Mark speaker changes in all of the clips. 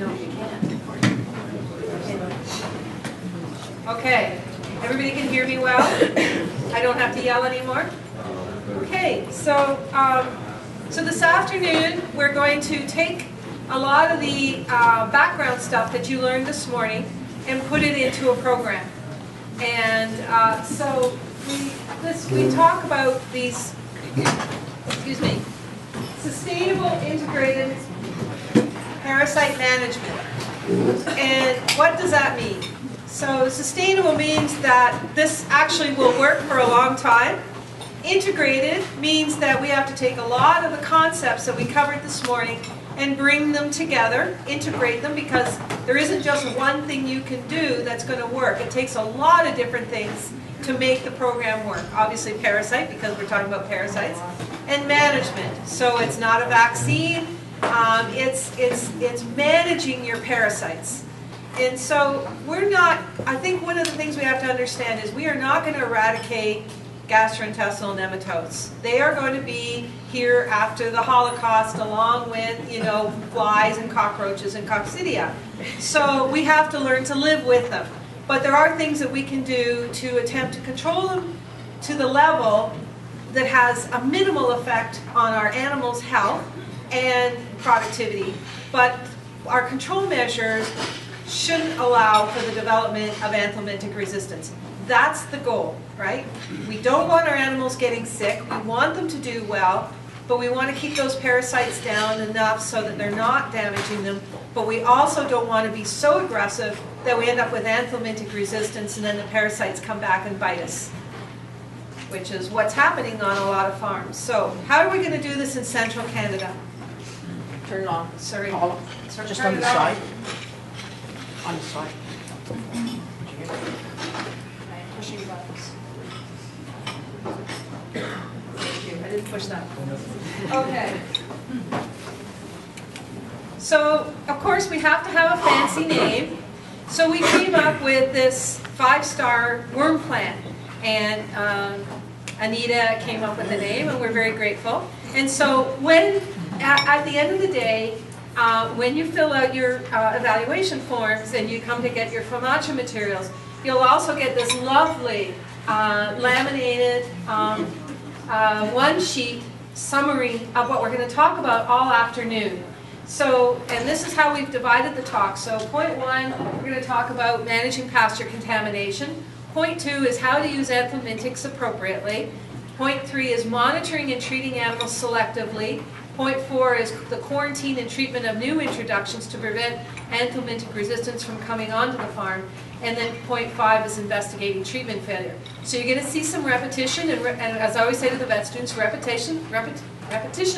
Speaker 1: No, you can't. Okay, everybody can hear me well? I don't have to yell anymore? Okay, so this afternoon we're going to take a lot of the background stuff that you learned this morning and put it into a program. And so we talk about these, excuse me, sustainable integrated parasite management. And what does that mean? So sustainable means that this actually will work for a long time. Integrated means that we have to take a lot of the concepts that we covered this morning and bring them together, integrate them, because there isn't just one thing you can do that's going to work. It takes a lot of different things to make the program work. Obviously parasite, because we're talking about parasites, and management. So it's not a vaccine, it's managing your parasites. And so we're not, I think one of the things we have to understand is we are not going to eradicate gastrointestinal nematodes. They are going to be here after the Holocaust, along with, you know, flies and cockroaches and coccidia. So we have to learn to live with them. But there are things that we can do to attempt to control them to the level that has a minimal effect on our animals' health and productivity. But our control measures shouldn't allow for the development of anthelmintic resistance. That's the goal, right? We don't want our animals getting sick. We want them to do well, but we want to keep those parasites down enough so that they're not damaging them. But we also don't want to be so aggressive that we end up with anthelmintic resistance and then the parasites come back and bite us, which is what's happening on a lot of farms. So how are we going to do this in central Canada?
Speaker 2: Turn it on.
Speaker 1: Sorry.
Speaker 2: Just on the side. On the side.
Speaker 1: Pushing buttons. Thank you. I didn't push that. Okay. So, of course, we have to have a fancy name. So we came up with this 5-star worm plan. And Anita came up with the name, and we're very grateful. And so when, at the end of the day, when you fill out your evaluation forms and you come to get your FAMACHA materials, you'll also get this lovely laminated one-sheet summary of what we're going to talk about all afternoon. So, and this is how we've divided the talk. So point 1, we're going to talk about managing pasture contamination. Point 2 is how to use anthelmintics appropriately. Point 3 is monitoring and treating animals selectively. Point 4 is the quarantine and treatment of new introductions to prevent anthelmintic resistance from coming onto the farm. And then point 5 is investigating treatment failure. So you're going to see some repetition, and as I always say to the vet students, repetition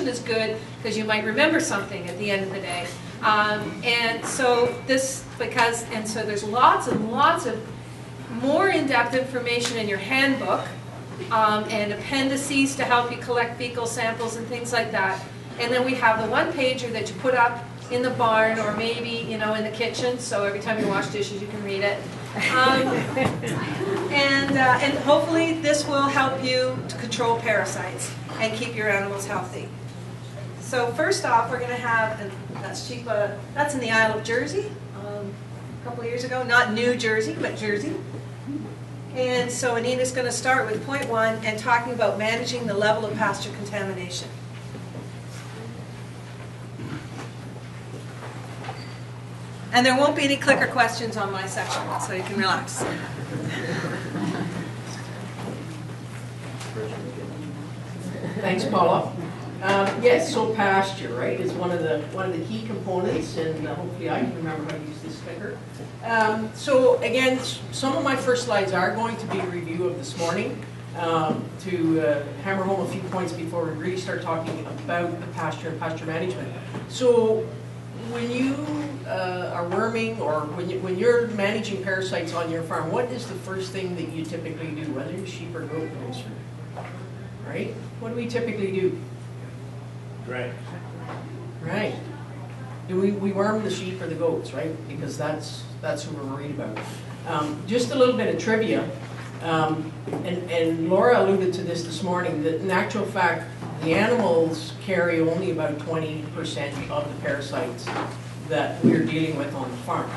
Speaker 1: is good because you might remember something at the end of the day. And so there's lots and lots of more in-depth information in your handbook and appendices to help you collect fecal samples and things like that. And then we have the one-pager that you put up in the barn or maybe, you know, in the kitchen, so every time you wash dishes you can read it. And hopefully this will help you to control parasites and keep your animals healthy. So first off, we're going to have, and that's cheap, that's in the Isle of Jersey a couple of years ago, not New Jersey, but Jersey. And so Anita's going to start with point 1 and talking about managing the level of pasture contamination. And there won't be any clicker questions on my section, so you can relax.
Speaker 2: Thanks, Paula. Yes, so pasture, right, is one of the key components, and hopefully I can remember how to use this clicker. So again, some of my first slides are going to be a review of this morning to hammer home a few points before we really start talking about the pasture and pasture management. So when you are worming or when you're managing parasites on your farm, what is the first thing that you typically do, whether you're sheep or goat producer? Right? What do we typically do?
Speaker 3: Right.
Speaker 2: Right. Do we worm the sheep or the goats, right? Because that's who we're worried about. Just a little bit of trivia, and Laura alluded to this morning, that in actual fact, the animals carry only about 20% of the parasites that we're dealing with on the farm.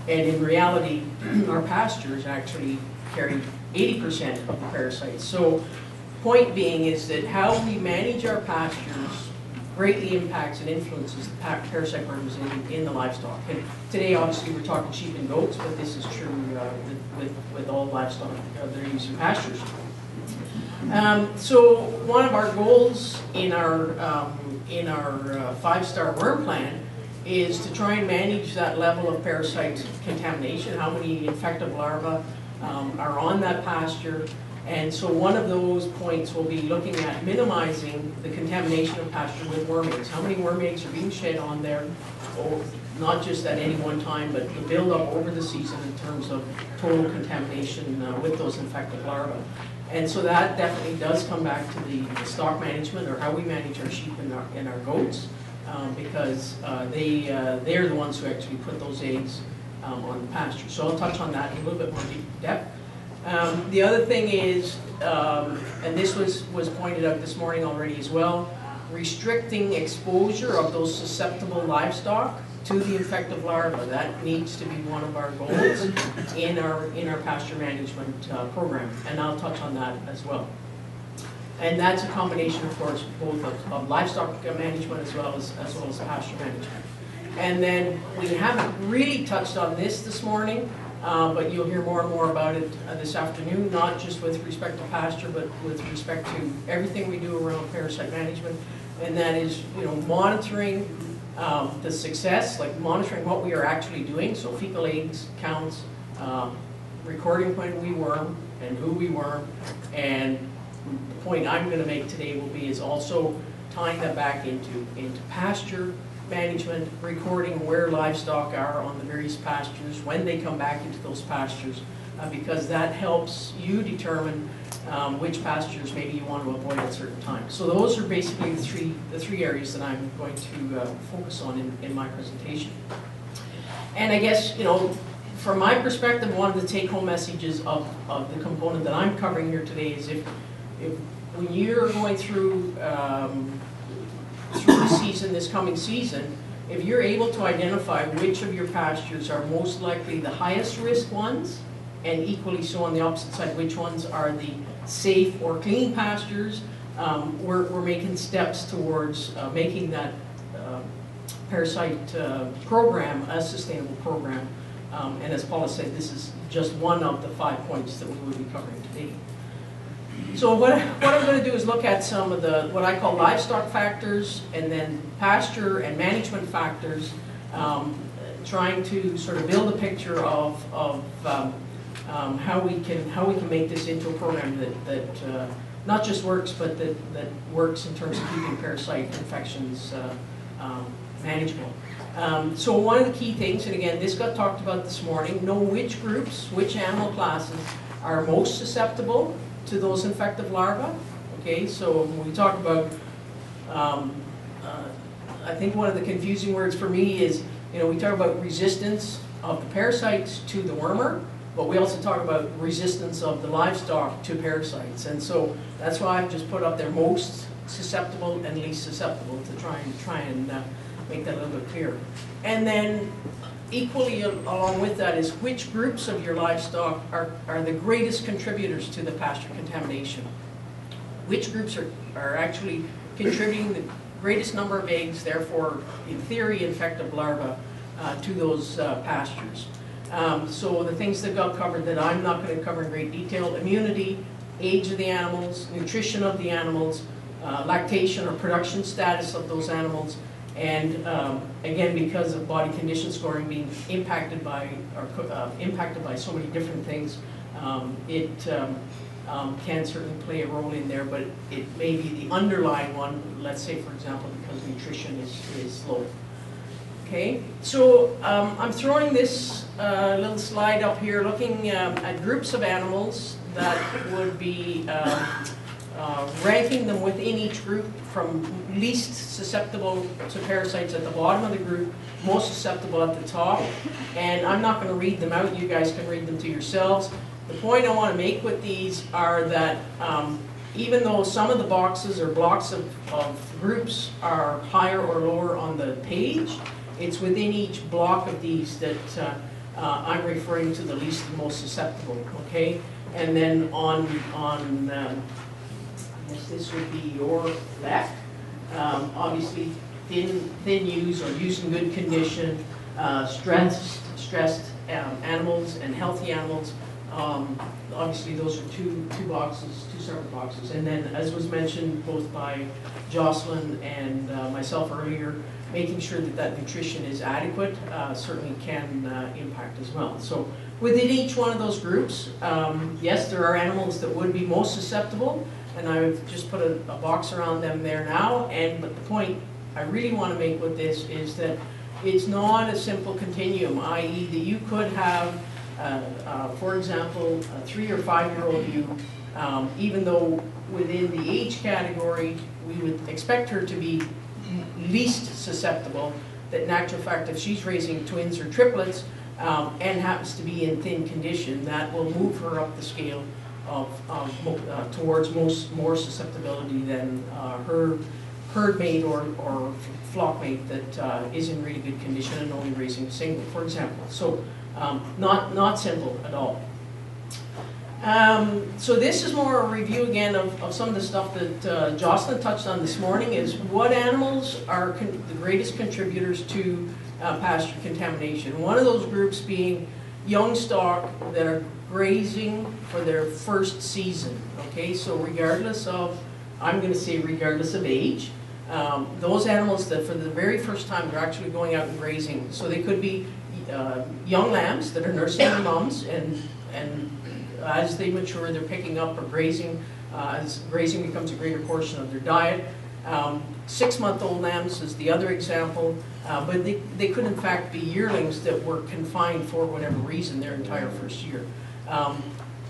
Speaker 2: And in reality, our pastures actually carry 80% of the parasites. So point being is that how we manage our pastures greatly impacts and influences the parasite burdens in the livestock. And today, obviously, we're talking sheep and goats, but this is true with all livestock that are using pastures. So one of our goals in our 5-star worm plan is to try and manage that level of parasite contamination, how many infective larvae are on that pasture. And so one of those points will be looking at minimizing the contamination of pasture with worm eggs. How many worm eggs are being shed on there, not just at any one time, but the build-up over the season in terms of total contamination with those infected larvae. And so that definitely does come back to the stock management, or how we manage our sheep and our goats, because they're the ones who actually put those eggs on the pasture. So I'll touch on that in a little bit more depth. The other thing is, and this was pointed out this morning already as well, restricting exposure of those susceptible livestock to the infective larvae. That needs to be one of our goals in our pasture management program, and I'll touch on that as well. And that's a combination, of course, both of livestock management as well as pasture management. And then we haven't really touched on this morning, but you'll hear more and more about it this afternoon, not just with respect to pasture, but with respect to everything we do around parasite management. And that is, monitoring the success, like monitoring what we are actually doing, so fecal eggs counts, recording when we worm and who we worm. And the point I'm going to make today is also tying that back into pasture management, recording where livestock are on the various pastures, when they come back into those pastures, because that helps you determine which pastures maybe you want to avoid at certain times. So those are basically the three areas that I'm going to focus on in my presentation. And I guess, from my perspective, one of the take-home messages of the component that I'm covering here today is if when you're going through the season, this coming season, if you're able to identify which of your pastures are most likely the highest risk ones, and equally so on the opposite side, which ones are the safe or clean pastures, we're making steps towards making that parasite program a sustainable program. And as Paula said, this is just one of the 5 points that we will be covering today. So what I'm going to do is look at some of the, what I call livestock factors, and then pasture and management factors, trying to sort of build a picture of how we can make this into a program that not just works, but that works in terms of keeping parasite infections manageable. So one of the key things, and again, this got talked about this morning, know which groups, which animal classes are most susceptible to those infective larvae. Okay, so when we talk about, I think one of the confusing words for me is, we talk about resistance of the parasites to the wormer, but we also talk about resistance of the livestock to parasites. And so that's why I've just put up there most susceptible and least susceptible to try and make that a little bit clearer. And then equally along with that is which groups of your livestock are the greatest contributors to the pasture contamination. Which groups are actually contributing the greatest number of eggs, therefore, in theory, infective larvae to those pastures. So the things that got covered that I'm not going to cover in great detail: immunity, age of the animals, nutrition of the animals, lactation or production status of those animals, and again, because of body condition scoring being impacted by so many different things, it can certainly play a role in there, but it may be the underlying one, let's say, for example, because nutrition is low. Okay, so I'm throwing this little slide up here looking at groups of animals that would be ranking them within each group from least susceptible to parasites at the bottom of the group, most susceptible at the top. And I'm not going to read them out, you guys can read them to yourselves. The point I want to make with these are that even though some of the boxes or blocks of groups are higher or lower on the page, it's within each block of these that I'm referring to the least and most susceptible, okay? And then on I guess this would be your left, obviously thin ewes or ewes in good condition, stressed animals and healthy animals. Obviously those are two separate boxes. And then, as was mentioned both by Jocelyn and myself earlier, making sure that that nutrition is adequate certainly can impact as well. So within each one of those groups, yes, there are animals that would be most susceptible, and I've just put a box around them there now. But the point I really want to make with this is that it's not a simple continuum, i.e. that you could have, for example, a 3 or 5-year-old ewe, even though within the age category we would expect her to be least susceptible, that in actual fact if she's raising twins or triplets and happens to be in thin condition, that will move her up the scale towards more susceptibility than her herd mate or flock mate that is in really good condition and only raising a single, for example. So not simple at all. So this is more a review again of some of the stuff that Jocelyn touched on this morning, is what animals are the greatest contributors to pasture contamination. One of those groups being young stock that are grazing for their first season. Okay, so regardless of, I'm going to say regardless of age, those animals that for the very first time they're actually going out and grazing. So they could be young lambs that are nursing their mums, and as they mature, they're picking up or grazing, as grazing becomes a greater portion of their diet. 6-month-old lambs is the other example, but they could in fact be yearlings that were confined for whatever reason their entire first year.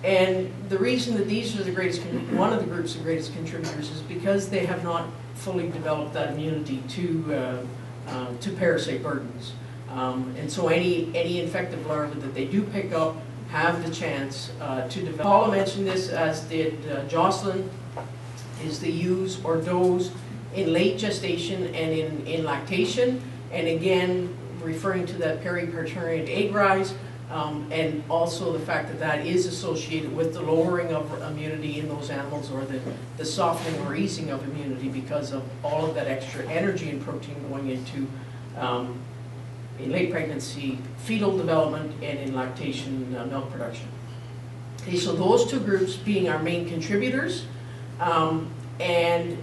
Speaker 2: And the reason that these are the greatest, one of the groups of greatest contributors, is because they have not fully developed that immunity to parasite burdens. And so any infective larvae that they do pick up have the chance to develop. Paula mentioned this, as did Jocelyn, is the ewes or does in late gestation and in lactation, and again referring to that periparturient egg rise, and also the fact that that is associated with the lowering of immunity in those animals, or the softening or easing of immunity because of all of that extra energy and protein going into in late pregnancy, fetal development, and in lactation milk production. Okay, so those two groups being our main contributors, and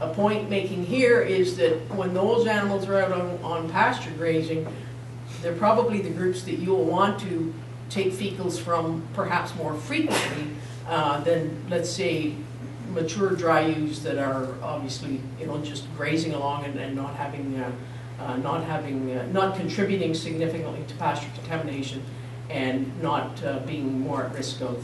Speaker 2: a point making here is that when those animals are out on pasture grazing, they're probably the groups that you'll want to take fecals from perhaps more frequently than, let's say, mature dry ewes that are obviously, just grazing along and not contributing significantly to pasture contamination, and not being more at risk of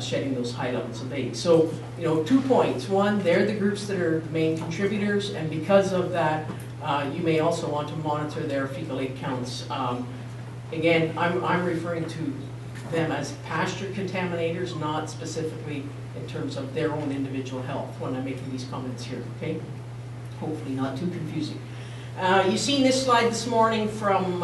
Speaker 2: shedding those high levels of eggs. So, 2 points. One, they're the groups that are the main contributors, and because of that, you may also want to monitor their fecal egg counts. Again, I'm referring to them as pasture contaminators, not specifically in terms of their own individual health when I'm making these comments here, okay? Hopefully not too confusing. You've seen this slide this morning from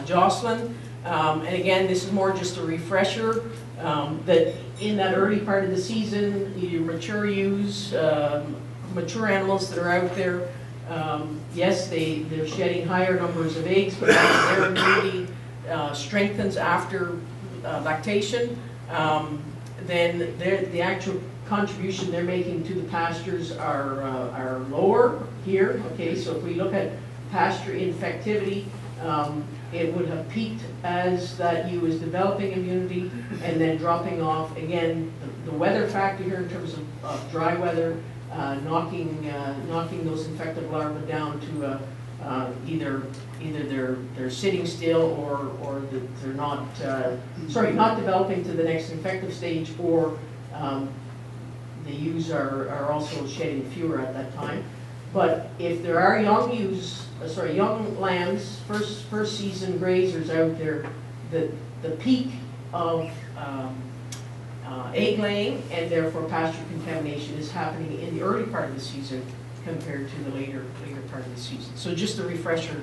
Speaker 2: Jocelyn, and again, this is more just a refresher that in that early part of the season, your mature ewes, mature animals that are out there, yes, they're shedding higher numbers of eggs, but their immunity strengthens after lactation. Then the actual contribution they're making to the pastures are lower here. Okay, so if we look at pasture infectivity, it would have peaked as that ewe is developing immunity and then dropping off. Again, the weather factor here in terms of dry weather, knocking those infective larvae down to either they're sitting still, or that they're not developing to the next infective stage, or the ewes are also shedding fewer at that time. But if there are young lambs, first season grazers out there, the peak of egg laying and therefore pasture contamination is happening in the early part of the season, compared to the later part of the season. So just a refresher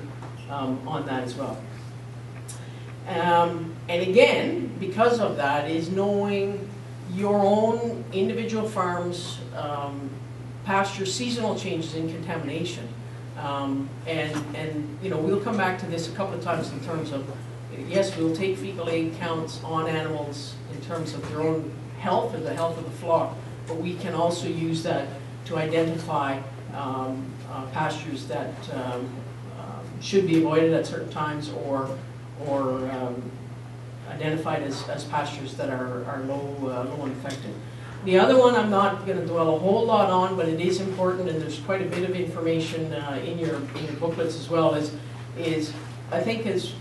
Speaker 2: on that as well. And again, because of that, is knowing your own individual farm's pasture seasonal changes in contamination. And you know, we'll come back to this a couple of times in terms of, yes, we'll take fecal aid counts on animals in terms of their own health or the health of the flock, but we can also use that to identify pastures that should be avoided at certain times, or identified as pastures that are low infected. The other one I'm not going to dwell a whole lot on, but it is important, and there's quite a bit of information in your booklets as well, is I think as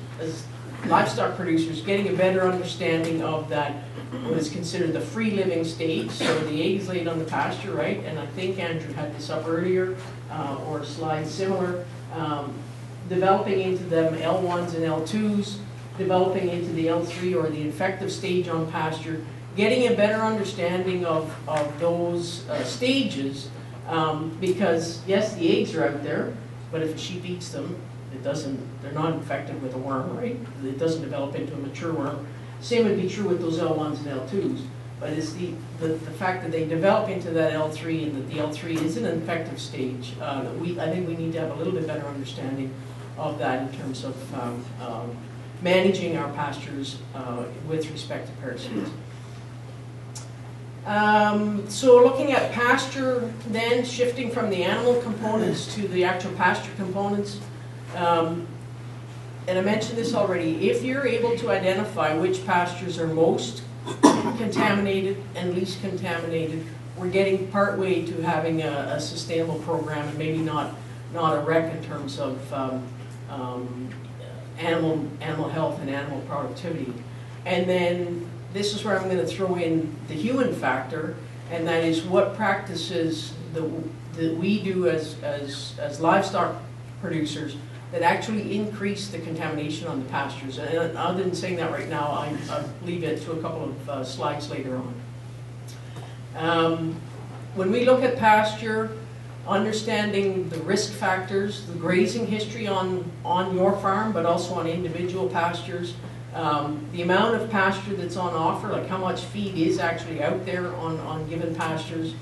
Speaker 2: livestock producers getting a better understanding of that, what is considered the free living stage, so the eggs laid on the pasture, right? And I think Andrew had this up earlier, or a slide similar, developing into them L1s and L2s, developing into the L3 or the infective stage on pasture, getting a better understanding of those stages, because yes, the eggs are out there, but if a sheep eats them, they're not infected with a worm, right? It doesn't develop into a mature worm. Same would be true with those L1s and L2s, but it's the fact that they develop into that L3 and that the L3 is an infective stage. I think we need to have a little bit better understanding of that in terms of managing our pastures with respect to parasites. So looking at pasture, then shifting from the animal components to the actual pasture components, and I mentioned this already, if you're able to identify which pastures are most contaminated and least contaminated, we're getting partway to having a sustainable program, and maybe not a wreck in terms of animal health and animal productivity. And then this is where I'm going to throw in the human factor, and that is what practices that we do as livestock producers that actually increase the contamination on the pastures. And other than saying that right now, I'll leave it to a couple of slides later on. When we look at pasture, understanding the risk factors, the grazing history on your farm, but also on individual pastures, the amount of pasture that's on offer, like how much feed is actually out there on given pastures,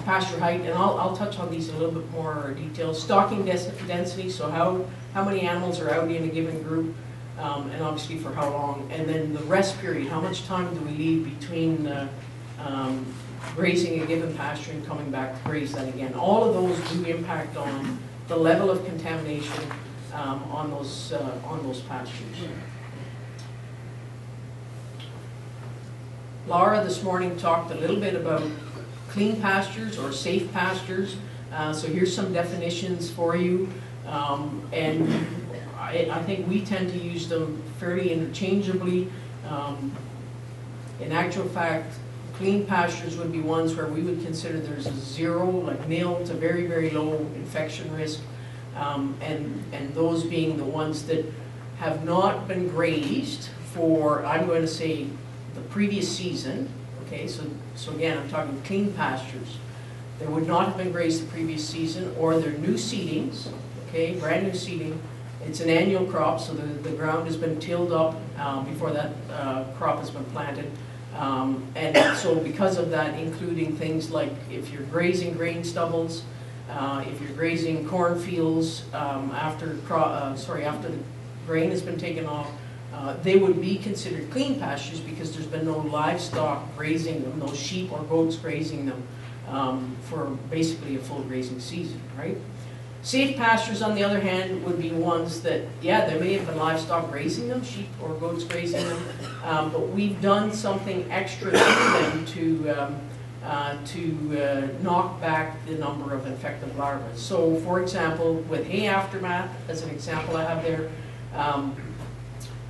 Speaker 2: pasture height, and I'll touch on these in a little bit more detail. Stocking density, so how many animals are out in a given group, and obviously for how long, and then the rest period, how much time do we leave between grazing a given pasture and coming back to graze that again. All of those do impact on the level of contamination on those pastures. Laura this morning talked a little bit about clean pastures or safe pastures. So here's some definitions for you. And I think we tend to use them fairly interchangeably. In actual fact, clean pastures would be ones where we would consider there's a zero, like nil to very, very low infection risk. And those being the ones that have not been grazed for, I'm going to say, the previous season. Okay, so again, I'm talking clean pastures. They would not have been grazed the previous season, or they're new seedings, okay, brand new seeding. It's an annual crop, so the ground has been tilled up before that crop has been planted. And so because of that, including things like if you're grazing grain stubbles, if you're grazing cornfields after the grain has been taken off, they would be considered clean pastures because there's been no livestock grazing them, no sheep or goats grazing them for basically a full grazing season, right? Safe pastures, on the other hand, would be ones that, yeah, there may have been livestock grazing them, sheep or goats grazing them, but we've done something extra to them to knock back the number of infected larvae. So, for example, with hay aftermath, as an example I have there,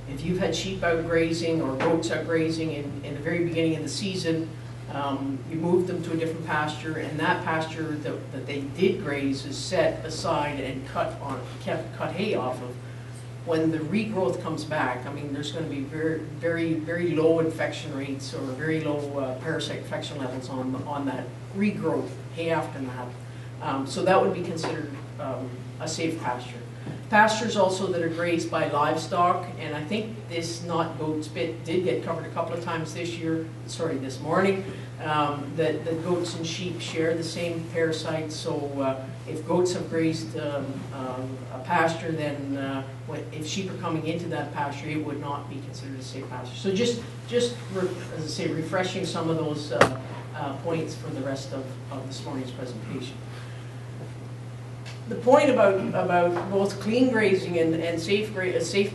Speaker 2: if you've had sheep out grazing or goats out grazing in the very beginning of the season, you move them to a different pasture, and that pasture that they did graze is set aside and cut hay off of. When the regrowth comes back, I mean, there's going to be very, very, very low infection rates or very low parasite infection levels on that regrowth hay aftermath. So that would be considered a safe pasture. Pastures also that are grazed by livestock, and I think this not goats bit did get covered a couple of times this morning, that goats and sheep share the same parasites. So if goats have grazed a pasture, then if sheep are coming into that pasture, it would not be considered a safe pasture. So just as I say, refreshing some of those points for the rest of this morning's presentation. The point about both clean grazing and safe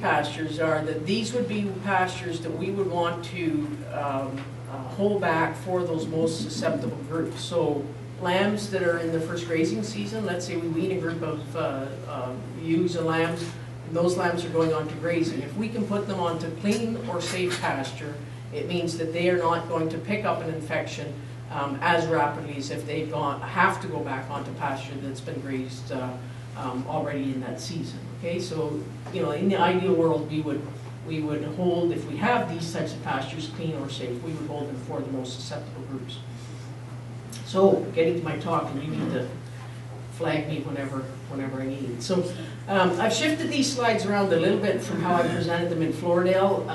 Speaker 2: pastures are that these would be pastures that we would want to hold back for those most susceptible groups. So lambs that are in their first grazing season, let's say we wean a group of ewes and lambs, and those lambs are going on to grazing. If we can put them onto clean or safe pasture, it means that they are not going to pick up an infection as rapidly as if they have to go back onto pasture that's been grazed already in that season. Okay, so in the ideal world, we would hold, if we have these types of pastures, clean or safe, we would hold them for the most susceptible groups. So getting to my talk, and you need to flag me whenever I need. So I've shifted these slides around a little bit from how I presented them in Floridale,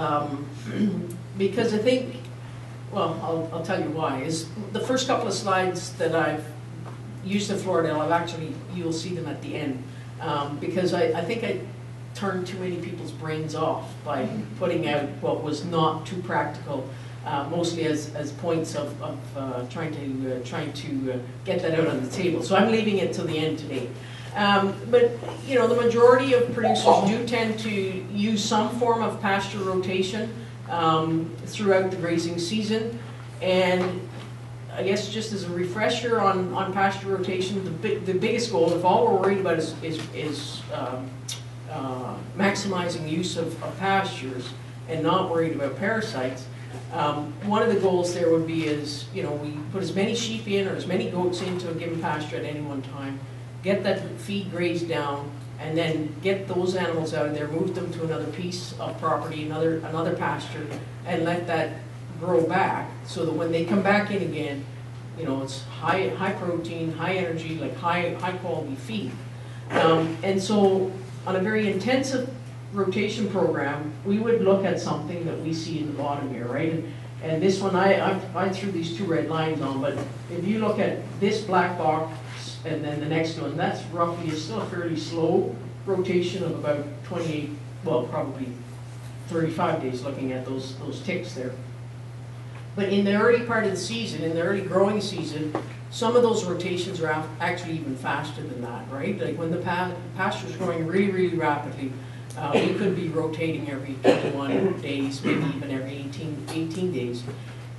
Speaker 2: because I think, well, I'll tell you why. Is the first couple of slides that I've used in Floridale, you'll see them at the end, because I think I turned too many people's brains off by putting out what was not too practical, mostly as points of trying to get that out on the table. So I'm leaving it till the end today. But the majority of producers do tend to use some form of pasture rotation throughout the grazing season, and I guess just as a refresher on pasture rotation, the biggest goal, if all we're worried about is maximizing use of pastures and not worried about parasites, one of the goals there would be is, we put as many sheep in or as many goats into a given pasture at any one time, get that feed grazed down, and then get those animals out of there, move them to another piece of property, another pasture, and let that grow back, so that when they come back in again, it's high protein, high energy, like high quality feed. And so on a very intensive rotation program, we would look at something that we see in the bottom here, right? And this one, I threw these two red lines on, but if you look at this black box and then the next one, that's roughly, it's still a fairly slow rotation of about 28, well, probably 35 days looking at those ticks there. But in the early part of the season, in the early growing season, some of those rotations are actually even faster than that, right? Like when the pasture is growing really, really rapidly, we could be rotating every 21 days, maybe even every 18 days.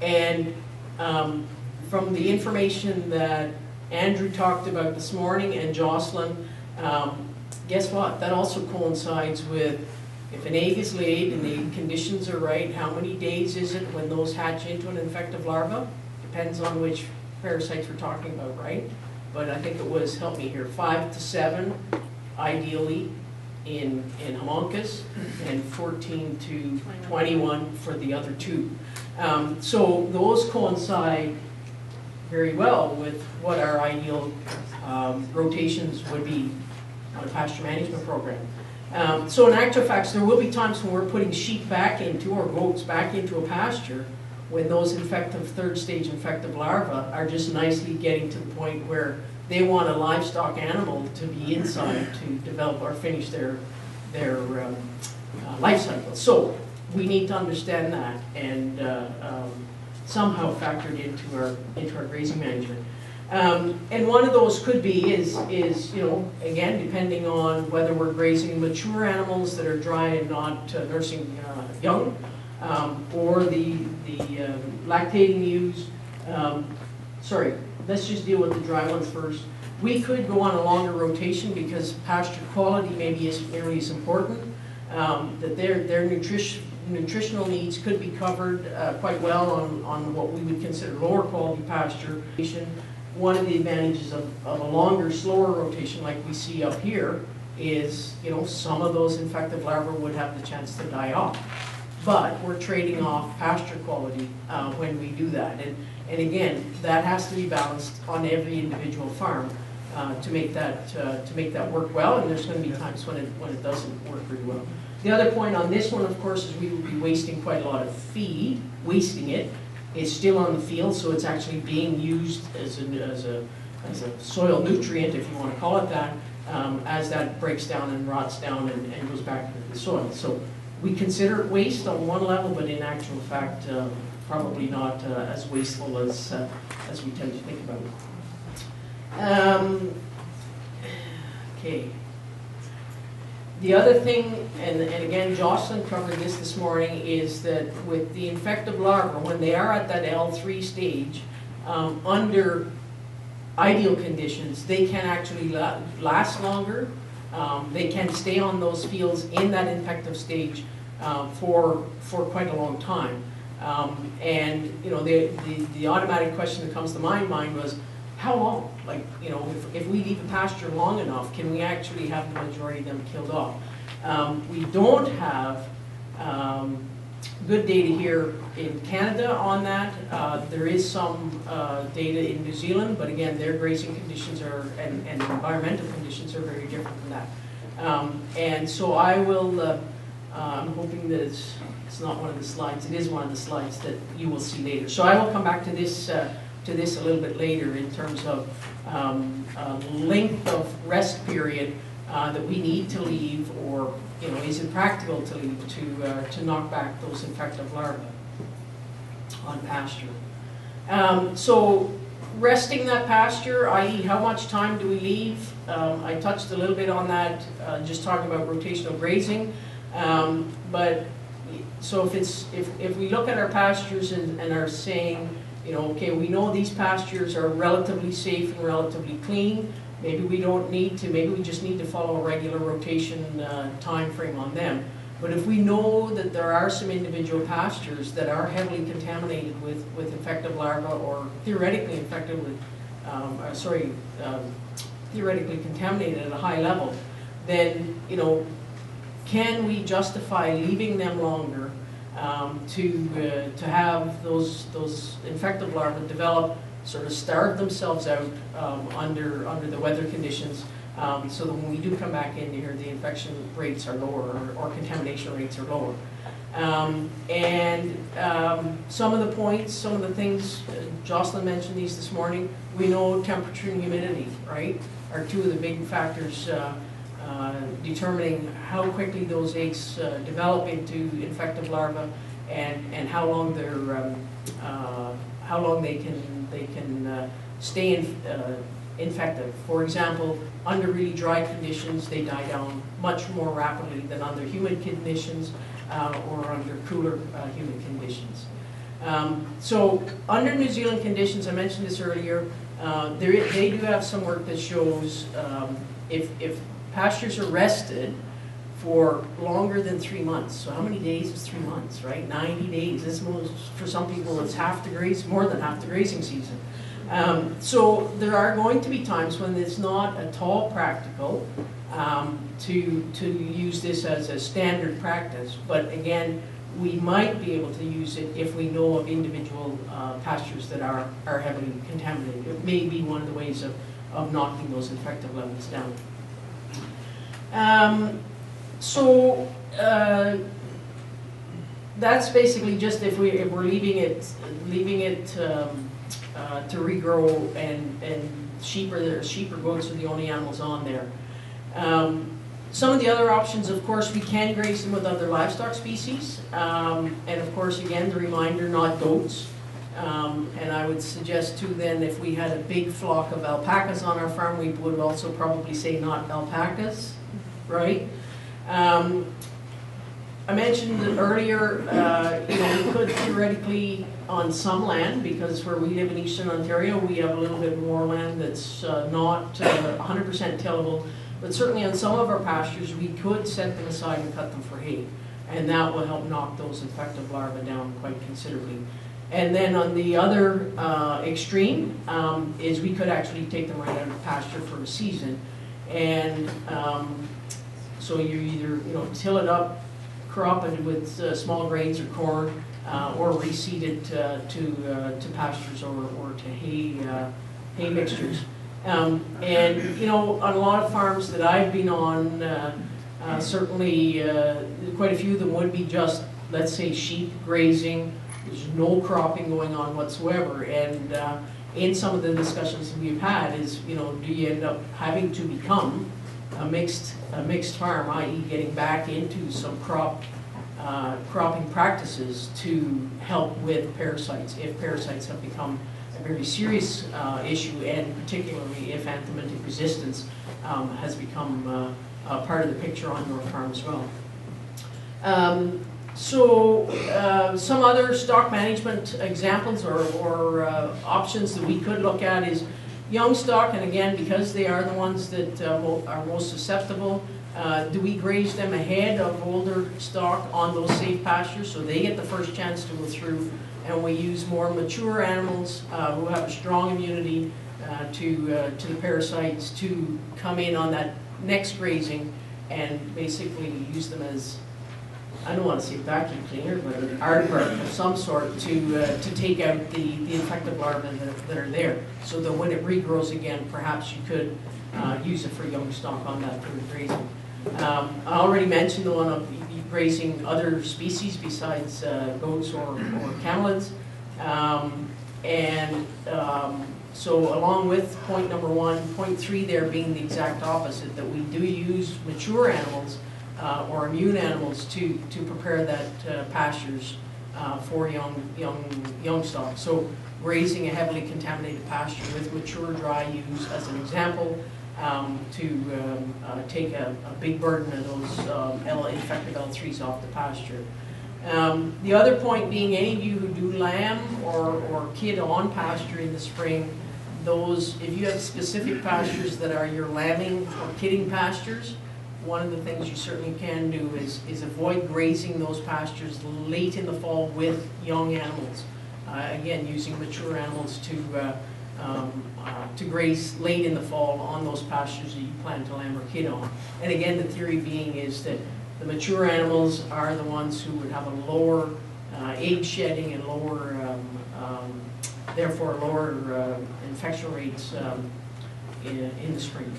Speaker 2: And from the information that Andrew talked about this morning and Jocelyn, guess what? That also coincides with if an egg is laid and the conditions are right, how many days is it when those hatch into an infective larva? Depends on which parasites we're talking about, right? But I think it was, help me here, 5 to 7 ideally in Homunculus, and 14 to 21 for the other two. So those coincide very well with what our ideal rotations would be on a pasture management program. So in actual facts, there will be times when we're putting sheep back into, or goats back into a pasture, when those third stage infective larvae are just nicely getting to the point where they want a livestock animal to be inside to develop or finish their life cycle. So we need to understand that and somehow factor it into our grazing management. And one of those could be is again, depending on whether we're grazing mature animals that are dry and not nursing young, or the lactating ewes. Sorry, let's just deal with the dry ones first. We could go on a longer rotation because pasture quality maybe isn't nearly as important. That their nutritional needs could be covered quite well on what we would consider lower quality pasture. One of the advantages of a longer, slower rotation like we see up here is, some of those infective larvae would have the chance to die off. But we're trading off pasture quality when we do that. And again, that has to be balanced on every individual farm. to make that work well, and there's going to be times when it doesn't work very well. The other point on this one, of course, is we will be wasting quite a lot of feed, wasting it. It's still on the field, so it's actually being used as a soil nutrient, if you want to call it that, as that breaks down and rots down and goes back into the soil. So we consider it waste on one level, but in actual fact, probably not as wasteful as we tend to think about it. Okay. The other thing, and again, Jocelyn covered this morning, is that with the infective larvae, when they are at that L3 stage, under ideal conditions, they can actually last longer. They can stay on those fields in that infective stage for quite a long time. And you know, the automatic question that comes to my mind was, how long? Like, you know, if we leave a pasture long enough, can we actually have the majority of them killed off? We don't have good data here in Canada on that. There is some data in New Zealand, but again, their grazing conditions and environmental conditions are very different than that. And so I will, I'm hoping that it's not one of the slides. It is one of the slides that you will see later. So I will come back to this a little bit later in terms of length of rest period that we need to leave, or you know, is it practical to leave to knock back those infective larvae on pasture. So resting that pasture, i.e. how much time do we leave? I touched a little bit on that, just talking about rotational grazing. But so if we look at our pastures and are saying, you know, okay, we know these pastures are relatively safe and relatively clean. Maybe we don't need to, maybe we just need to follow a regular rotation time frame on them. But if we know that there are some individual pastures that are heavily contaminated with infective larvae, or theoretically infected with, theoretically contaminated at a high level, then, you know, can we justify leaving them longer to have those infective larvae develop, sort of starve themselves out under the weather conditions, so that when we do come back in here, the infection rates are lower, or contamination rates are lower. Some of the points, some of the things, Jocelyn mentioned these this morning, we know temperature and humidity, right, are two of the big factors determining how quickly those eggs develop into infective larvae, and how long they can stay infective. For example, under really dry conditions, they die down much more rapidly than under humid conditions, or under cooler humid conditions. So under New Zealand conditions, I mentioned this earlier, they do have some work that shows if pastures are rested for longer than 3 months. So how many days is 3 months, right? 90 days. This most, for some people, it's half the grazing, more than half the grazing season. So there are going to be times when it's not at all practical to use this as a standard practice. But again, we might be able to use it if we know of individual pastures that are heavily contaminated. It may be one of the ways of knocking those infective levels down. That's basically just if we're leaving it to regrow, and sheep or goats are the only animals on there. Some of the other options, of course, we can graze them with other livestock species, and of course, again, the reminder, not goats. And I would suggest too then, if we had a big flock of alpacas on our farm, we would also probably say not alpacas, right? I mentioned earlier, you know, we could theoretically, on some land, because where we live in Eastern Ontario, we have a little bit more land that's not 100% tillable, but certainly on some of our pastures, we could set them aside and cut them for hay, and that will help knock those infective larvae down quite considerably. And then on the other extreme is we could actually take them right out of pasture for a season, and so you either, you know, till it up, crop it with small grains or corn, or reseed it to pastures or to hay mixtures. And, you know, on a lot of farms that I've been on, certainly quite a few of them would be just, let's say, sheep grazing. There's no cropping going on whatsoever. And in some of the discussions we've had is, you know, do you end up having to become a mixed farm, i.e. getting back into some cropping practices to help with parasites, if parasites have become a very serious issue, and particularly if anthelmintic resistance has become part of the picture on your farm as well. Some other stock management examples or options that we could look at is young stock, and again, because they are the ones that are most susceptible, do we graze them ahead of older stock on those safe pastures so they get the first chance to go through, and we use more mature animals who have a strong immunity to the parasites to come in on that next grazing and basically use them as, I don't want to say vacuum cleaner, but an aardvark of some sort to take out the infected larvae that are there, so that when it regrows again, perhaps you could use it for young stock on that third grazing. I already mentioned the one of grazing other species besides goats or camelids. So along with point number 1, point 3 there being the exact opposite, that we do use mature animals or immune animals to prepare that pastures for young stock. So grazing a heavily contaminated pasture with mature dry ewes as an example to take a big burden of those infected L3s off the pasture. The other point being, any of you who do lamb or kid on pasture in the spring, those, if you have specific pastures that are your lambing or kidding pastures, one of the things you certainly can do is avoid grazing those pastures late in the fall with young animals. Again, using mature animals to graze late in the fall on those pastures that you plan to lamb or kid on. And again, the theory being is that the mature animals are the ones who would have a lower egg shedding and lower, therefore lower infection rates in the spring.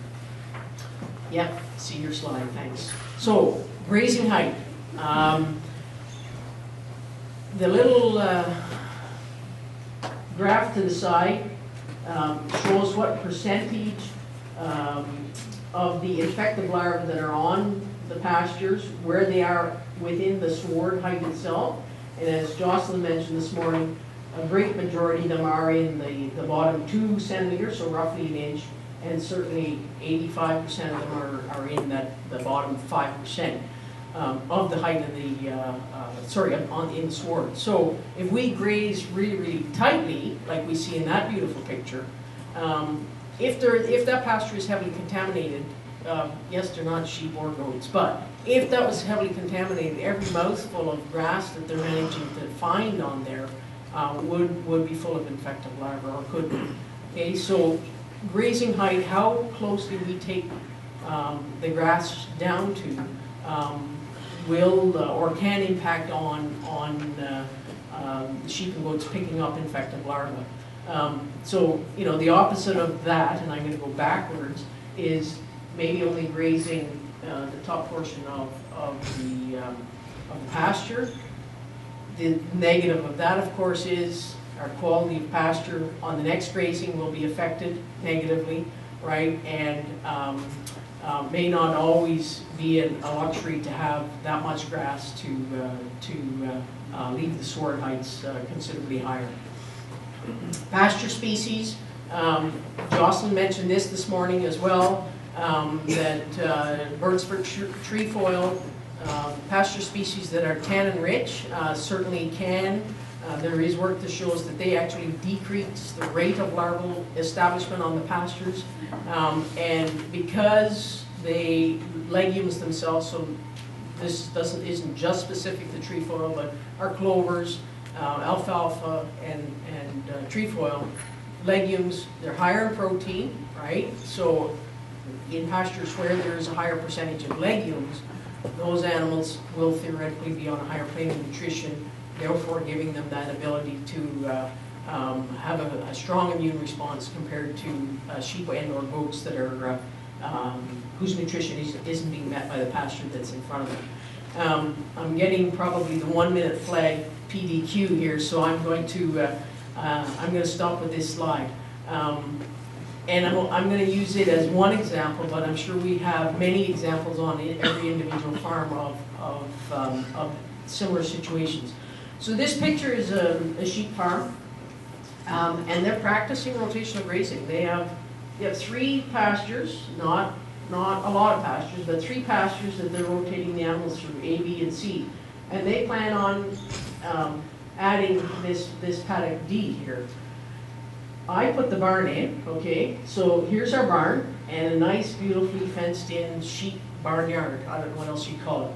Speaker 2: Yep, see your slide, thanks. So, grazing height. The little graph to the side shows what percentage of the infected larvae that are on the pastures, where they are within the sward height itself. And as Jocelyn mentioned this morning, a great majority of them are in the bottom 2 centimeters, so roughly an inch, and certainly 85% of them are in the bottom 5% of the height of the, in sward. So if we graze really, really tightly, like we see in that beautiful picture, if that pasture is heavily contaminated, yes, they're not sheep or goats, but if that was heavily contaminated, every mouthful of grass that they're managing to find on there would be full of infected larvae, or could be. Okay, so grazing height, how close do we take the grass down to will or can impact on sheep and goats picking up infected larvae. So, you know, the opposite of that, and I'm going to go backwards, is maybe only grazing the top portion of the pasture. The negative of that, of course, is our quality of pasture on the next grazing will be affected negatively, right? And may not always be a luxury to have that much grass to leave the sward heights considerably higher. Pasture species, Jocelyn mentioned this morning as well, that birds for trefoil, pasture species that are tannin rich certainly can. There is work that shows that they actually decrease the rate of larval establishment on the pastures, and because they legumes themselves, so this isn't just specific to trefoil, but our clovers, alfalfa, and trefoil legumes, they're higher in protein, right? So in pastures where there's a higher percentage of legumes, those animals will theoretically be on a higher plane of nutrition, therefore giving them that ability to have a strong immune response compared to sheep and or goats that are whose nutrition isn't being met by the pasture that's in front of them. I'm getting probably the 1 minute flag PDQ here, so I'm going to stop with this slide. And I'm going to use it as one example, but I'm sure we have many examples on every individual farm of similar situations. So this picture is a sheep farm, and they're practicing rotational grazing. They have 3 pastures, not a lot of pastures, but 3 pastures that they're rotating the animals through, A, B, and C. And they plan on adding this paddock D here. I put the barn in, okay, so here's our barn, and a nice, beautifully fenced-in sheep barnyard. I don't know what else you call it.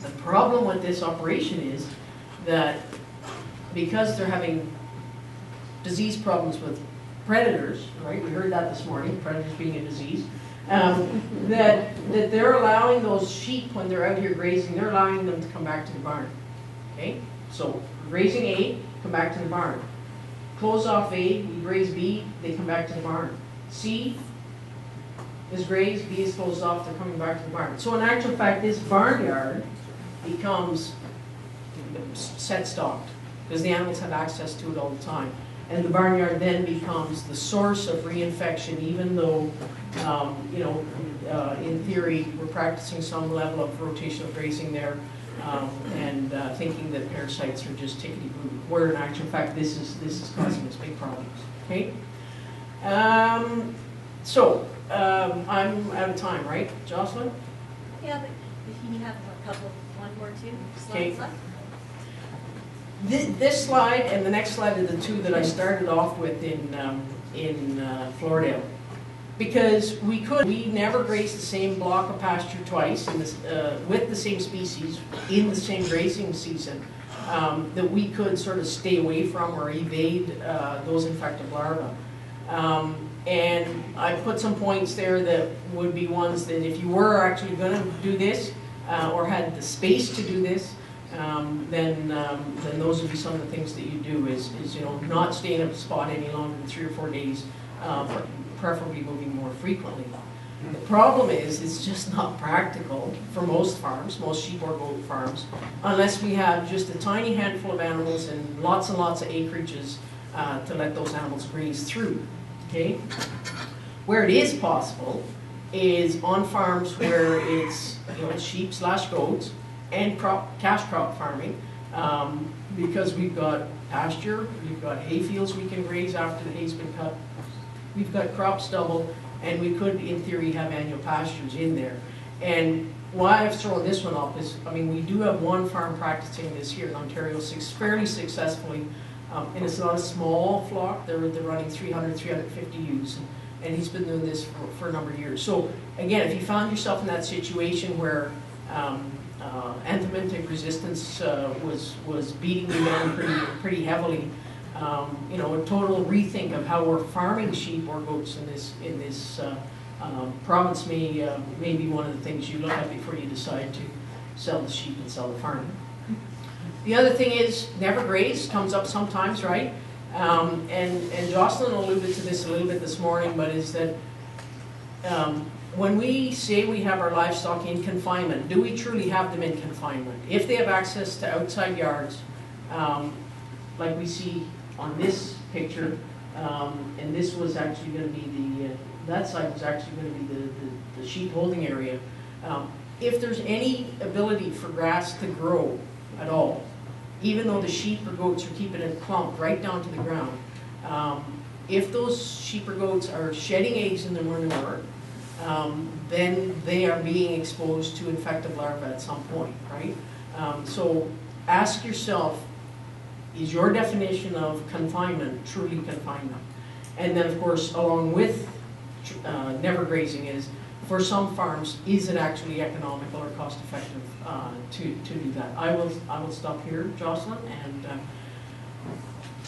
Speaker 2: The problem with this operation is that because they're having disease problems with predators, right, we heard that this morning, predators being a disease, that they're allowing those sheep, when they're out here grazing, they're allowing them to come back to the barn, okay? So, grazing A, come back to the barn. Close off A, we graze B, they come back to the barn. C is grazed, B is closed off, they're coming back to the barn. So in actual fact, this barnyard becomes set stocked, because the animals have access to it all the time. And the barnyard then becomes the source of reinfection, even though, in theory, we're practicing some level of rotational grazing there, and thinking that parasites are just tickety-boo, where in actual fact this is causing us big problems. Okay. I'm out of time, right, Jocelyn?
Speaker 4: Yeah, but if you have a couple, 1 or 2
Speaker 2: Okay.
Speaker 4: slides left.
Speaker 2: This slide and the next slide are the 2 that I started off with in Floridale. Because we never grazed the same block of pasture twice in this, with the same species in the same grazing season, that we could sort of stay away from or evade those infective larvae. And I put some points there that would be ones that if you were actually going to do this or had the space to do this, then those would be some of the things that you do is not stay in a spot any longer than 3 or 4 days, preferably moving more frequently. The problem is it's just not practical for most farms, most sheep or goat farms, unless we have just a tiny handful of animals and lots of acreages to let those animals graze through. Okay? Where it is possible is on farms where it's sheep / goats and cash crop farming, because we've got pasture, we've got hay fields we can graze after the hay's been cut, we've got crop stubble, and we could, in theory, have annual pastures in there. And why I've thrown this one up is, we do have one farm practicing this here in Ontario fairly successfully, and it's not a small flock. They're running 300, 350 ewes, and he's been doing this for a number of years. So again, if you found yourself in that situation where anthelmintic resistance was beating you down pretty heavily, a total rethink of how we're farming sheep or goats in this province may be one of the things you look at before you decide to sell the sheep and sell the farm. The other thing is never graze comes up sometimes, right? And Jocelyn alluded to this a little bit this morning, but is that when we say we have our livestock in confinement, do we truly have them in confinement? If they have access to outside yards, like we see on this picture, and this was actually going to be that side was actually going to be the sheep holding area. If there's any ability for grass to grow at all, even though the sheep or goats are keeping it clumped right down to the ground, if those sheep or goats are shedding eggs in their manure, then they are being exposed to infective larvae at some point, right? So ask yourself, is your definition of confinement truly confinement? And then, of course, along with never grazing is, for some farms, is it actually economical or cost effective to do that? I will stop here, Jocelyn, and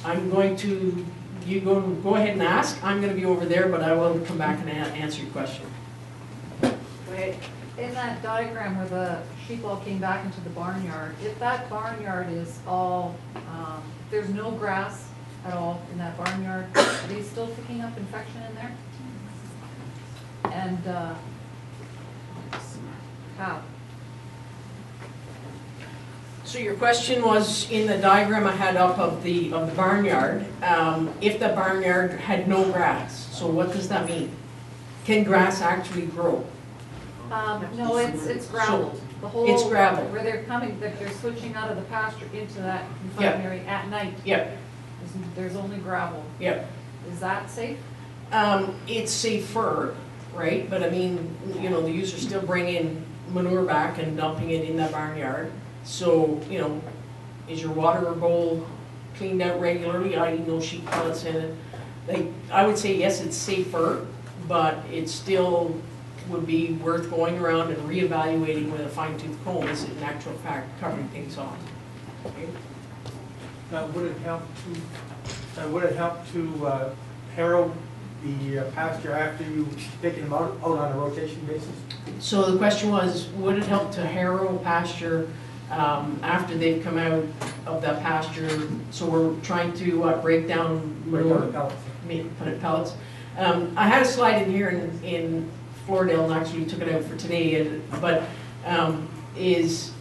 Speaker 2: I'm going to, you go ahead and ask. I'm going to be over there, but I will come back and answer your question.
Speaker 5: Right. In that diagram where the sheep all came back into the barnyard, if that barnyard is all, there's no grass at all in that barnyard? Are they still picking up infection in there? And, how?
Speaker 2: So your question was in the diagram I had up of the barnyard, if the barnyard had no grass, so what does that mean? Can grass actually grow?
Speaker 5: No, it's gravel. The whole.
Speaker 2: It's gravel.
Speaker 5: Where they're switching out of the pasture into that
Speaker 2: Yeah.
Speaker 5: confined area at night.
Speaker 2: Yep,
Speaker 5: There's only gravel.
Speaker 2: yep.
Speaker 5: Is that safe?
Speaker 2: It's safer, right? But I mean, you know, the users still bringing manure back and dumping it in that barnyard. So, you know, is your water bowl cleaned out regularly? I no sheep pellets in it. Like, I would say yes, it's safer, but it still would be worth going around and reevaluating with a fine tooth comb. Is it in actual fact covering things off? Okay.
Speaker 3: Would it help to harrow the pasture after you take them out on a rotation basis?
Speaker 2: So the question was, would it help to harrow pasture after they've come out of that pasture? So we're trying to break down manure, put it pellets. I had a slide in here in Floridale and actually took it out for today, but is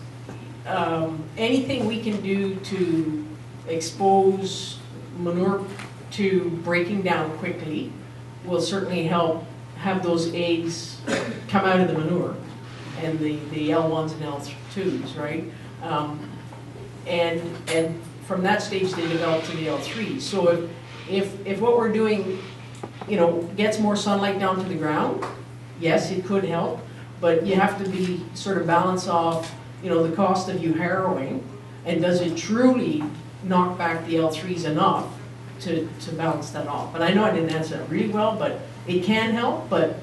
Speaker 2: anything we can do to expose manure to breaking down quickly will certainly help have those eggs come out of the manure and the L1s and L2s, right? And from that stage they develop to the L3s. So if what we're doing, you know, gets more sunlight down to the ground, yes, it could help, but you have to be sort of balance off, you know, the cost of you harrowing, and does it truly knock back the L3s enough to balance that off? But I know I didn't answer that really well, but it can help, but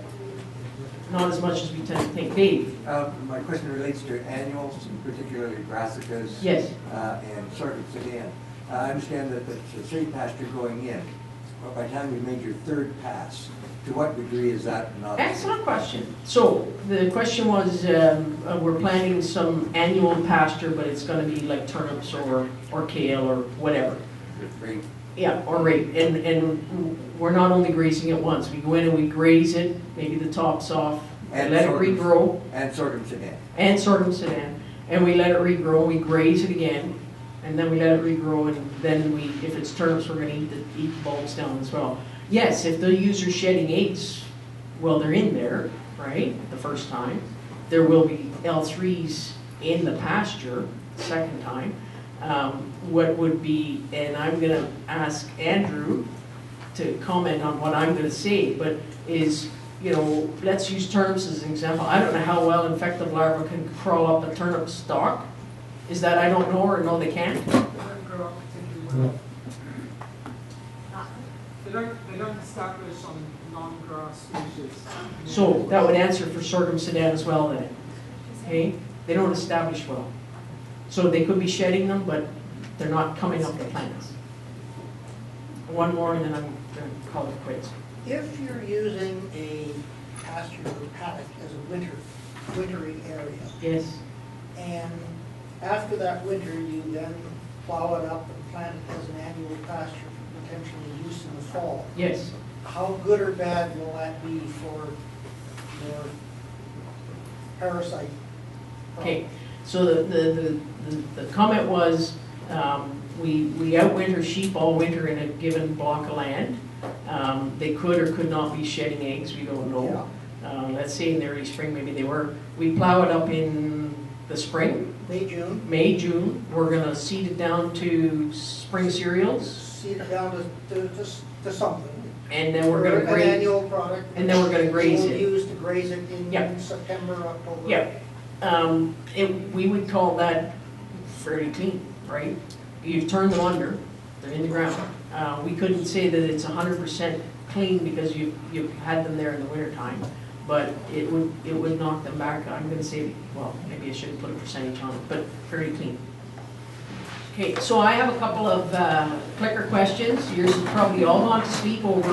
Speaker 2: not as much as we tend to think. Dave?
Speaker 6: My question relates to annuals, particularly brassicas.
Speaker 2: Yes.
Speaker 6: And sorghum again. I understand that the straight pasture going in, but by the time you've made your third pass, to what degree is that not?
Speaker 2: Excellent question. So the question was, we're planting some annual pasture, but it's going to be like turnips or kale or whatever.
Speaker 6: Great.
Speaker 2: Yeah, or rape. And we're not only grazing it once. We go in and we graze it, maybe the top's off, and let it regrow.
Speaker 6: And sorghum sedan.
Speaker 2: And sorghum sedan. And we let it regrow, we graze it again, and then we let it regrow, and then if it's turnips, we're going to eat the bulbs down as well. Yes, if the user's shedding eggs while they're in there, right, the first time, there will be L3s in the pasture the second time. What would be, and I'm going to ask Andrew to comment on what I'm going to say, but is, you know, let's use turnips as an example. I don't know how well infective larvae can crawl up a turnip stalk. Is that I don't know, or no they can't?
Speaker 7: They don't establish on non-grass species.
Speaker 2: So that would answer for sorghum sedan as well then. Okay? They don't establish well. So they could be shedding them, but they're not coming up the plants. One more and then I'm going to call it quits.
Speaker 8: If you're using a pasture or paddock as a wintering area,
Speaker 2: Yes.
Speaker 8: and after that winter, you then plow it up and plant it as an annual pasture for potentially use in the fall,
Speaker 2: Yes.
Speaker 8: how good or bad will that be for your parasite problem?
Speaker 2: Okay. So the comment was we outwinter sheep all winter in a given block of land. They could or could not be shedding eggs, we don't know. Let's say in the early spring, maybe they were. We plow it up in the spring. May, June. We're going to seed it down to spring cereals.
Speaker 8: Seed it down to something.
Speaker 2: And then we're going to graze.
Speaker 8: An annual product.
Speaker 2: And then we're going to graze
Speaker 8: You'll
Speaker 2: it.
Speaker 8: use to graze it in
Speaker 2: Yep.
Speaker 8: September, October.
Speaker 2: Yep. We would call that fairly clean, right? You've turned them under, they're in the ground. We couldn't say that it's 100% clean because you've had them there in the wintertime, but it would knock them back. I'm going to say, well, maybe I shouldn't put a percentage on it, but fairly clean. Okay, so I have a couple of clicker questions. Yours is probably all gone to sleep over